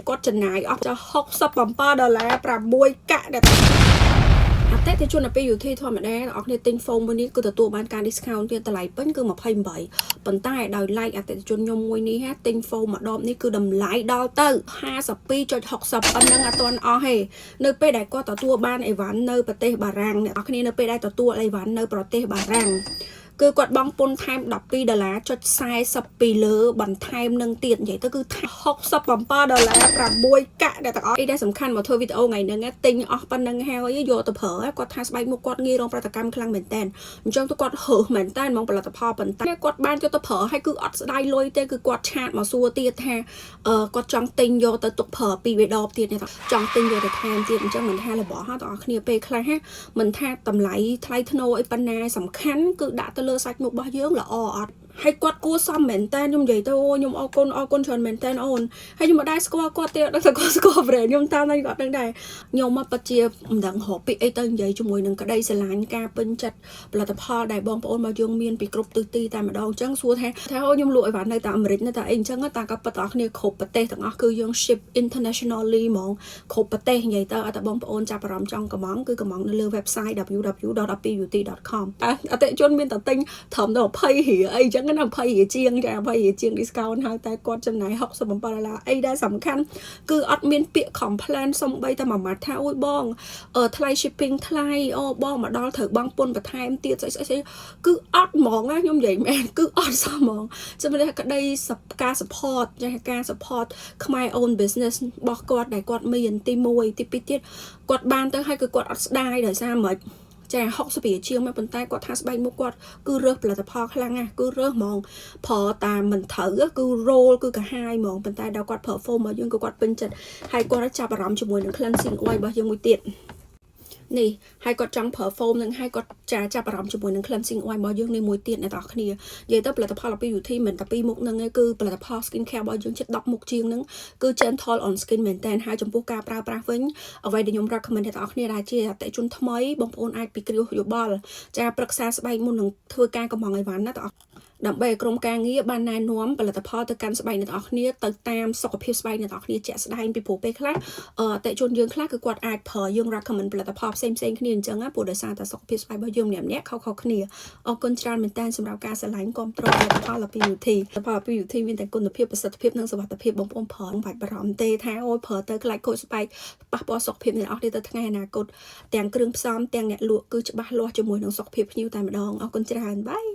គាត់ចំណាយអស់ចុះ$67ប្រាមួយកាក់ដែលអតិថិជនពេលយុធីធម្មតាអ្នកគ្នាទិញ phone មួយនេះគឺទទួលបានការ discount ទៀតតម្លៃពេញគឺ28ប៉ុន្តែដោយឡែកអតិថិជនខ្ញុំមួយនេះទិញ phone ម្ដងនេះគឺតម្លៃដល់ទៅ52.60ប៉ុណ្ណឹងអត់ទាន់អស់ទេនៅពេលដែលគាត់ទទួលបានអីវ៉ាន់នៅប្រទេសបារាំងអ្នកគ្នានៅពេលដែលទទួលអីវ៉ាន់នៅប្រទេសបារាំងគឺគាត់បង់ពន្ធថែម$12.40ពីលើបន្ថែមនឹងទៀតនិយាយទៅគឺ$67ប្រាមួយកាក់ដែលទាំងអស់អីដែលសំខាន់មកធ្វើវីដេអូថ្ងៃហ្នឹងទិញអស់ប៉ុណ្្នឹងហើយយកទៅប្រើគាត់ថាស្បែកមុខគាត់ងាយរងប្រតិកម្មខ្លាំងមែនតើអញ្ចឹងទៅគាត់ហើមែនតើហ្មងផលិតផលប៉ុន្តែគាត់បានយកទៅប្រើហើយគឺអត់ស្ដាយលុយទេគឺគាត់ឆាតមកសួរទៀតថាគាត់ចង់ទិញយកទៅទុកប្រើពីរដបទៀតចង់ទិញយកទៅថែមទៀតអញ្ចឹងមិនថារបស់ទាំងអស់គ្នាពេលខ្លះមិនថាតម្លៃថ្លៃធ្នូអីប៉ុណ្ណាសំខាន់គឺដាក់ទៅសាច់មុខរបស់យើងល្អអត់ហើយគាត់គួរសមមែនតើខ្ញុំនិយាយទៅខ្ញុំអរគុណច្រើនមែនតើអូនហើយខ្ញុំមិនដែរស្គាល់គាត់ទេដឹងតែគាត់ស្គាល់ brand ខ្ញុំតាមតែគាត់ដឹងដែរខ្ញុំមកពិតជាមិនដឹងរកពីអីទៅនិយាយជាមួយនឹងក្តីស្រឡាញ់ការពេញចិត្តផលិតផលដែលបងប្អូនមកយើងមានពីគ្រប់ទិសទីតែម្ដងអញ្ចឹងសួរថាខ្ញុំលក់អីវ៉ាន់នៅតែអាមេរិកនៅតែអីអញ្ចឹងតែក៏ពិតទាំងអស់គ្នាគ្រប់ប្រទេសទាំងអស់គឺយើង ship internationally ហ្មងគ្រប់ប្រទេសនិយាយទៅអត់តែបងប្អូនចាប់អារម្មណ៍ចង់កំងគឺកំងនៅលើ website www.apiyuti.com អតិជនមានតែទិញត្រឹមតែ20រៀលអីអញ្ចឹងណា20រៀលជាងចា20រៀលជាង discount ហើយតែគាត់ចំណាយ$67អីដែលសំខាន់គឺអត់មានពាក្យ complain សំបីតែមួយម៉ាត់ថាអូយបងថ្លៃ shipping ថ្លៃបងមកដល់ត្រូវបង់ពន្ធបន្ថែមទៀតស្អីគឺអត់ហ្មងណាខ្ញុំនិយាយមែនគឺអត់សោះហ្មងចាំតែក្តីការ support ចាការ support ខ្មែរ own business របស់គាត់ដែលគាត់មានទី1ទី2ទៀតគាត់បានទៅហើយគឺគាត់អត់ស្ដាយដោយសារមិនចា60រៀលជាងមកប៉ុន្តែគាត់ថាស្បែកមុខគាត់គឺរើសផលិតផលខ្លាំងណាស់គឺរើសហ្មងប្រើតាមមិនត្រូវគឺ roll គឺកាហាយហ្មងប៉ុន្តែដល់គាត់ perform របស់យើងគឺគាត់ពេញចិត្តហើយគាត់ចាប់អារម្មណ៍ជាមួយនឹង cleansing oil របស់យើងមួយទៀតនេះហើយគាត់ចង់ប្រើ foam នឹងហើយគាត់ចាប់អារម្មណ៍ជាមួយនឹង cleansing oil របស់យើងនេះមួយទៀតអ្នកនរគ្នានិយាយទៅផលិតផលពី beauty មិនតែពីរមុខនឹងឯងគឺផលិតផល skin care របស់យើងជិត10មុខជាងនឹងគឺ gentle on skin មែនតើហើយចំពោះការប្រើប្រាស់វិញអ្វីដែលខ្ញុំ recommend អ្នកនរគ្នាដែលជាអតិថិជនថ្មីបងប្អូនអាចពិគ្រោះយោបល់ប្រឹក្សាស្បែកមុននឹងធ្វើការកំងអីវ៉ាន់ណាដើម្បីឲ្យក្រុមការងារបានណែនាំផលិតផលទៅកាន់ស្បែកអ្នកនរគ្នាទៅតាមសុខភាពស្បែកអ្នកនរគ្នាជាក់ស្ដែងពីព្រោះពេលខ្លះអតិជនយើងខ្លះគឺគាត់អាចប្រើយើង recommend ផលិតផលផ្សេងគ្នាអញ្ចឹងណាព្រោះដោយសារតែសុខភាពស្បែករបស់យើងម្នាក់ខុសគ្នាអរគុណច្រើនមែនតើសម្រាប់ការស្រឡាញ់គ្រប់គ្រងផលិតផល beauty ផល beauty មានតែគុណភាពប្រសិទ្ធភាពនិងសុវត្ថិភាពបងប្អូនប្រើបាច់បារម្ភទេថាអូយប្រើទៅខ្លាចខូចស្បែកប៉ះពាល់សុខភាពអ្នកនរគ្នាទៅថ្ងៃអនាគតទាំងគ្រឿងផ្សំទាំងអ្នកលក់គឺច្បាស់លាស់ជាមួយនឹងសុខភាពភ្ញៀវតែម្ដងអរគុណច្រើនបាយ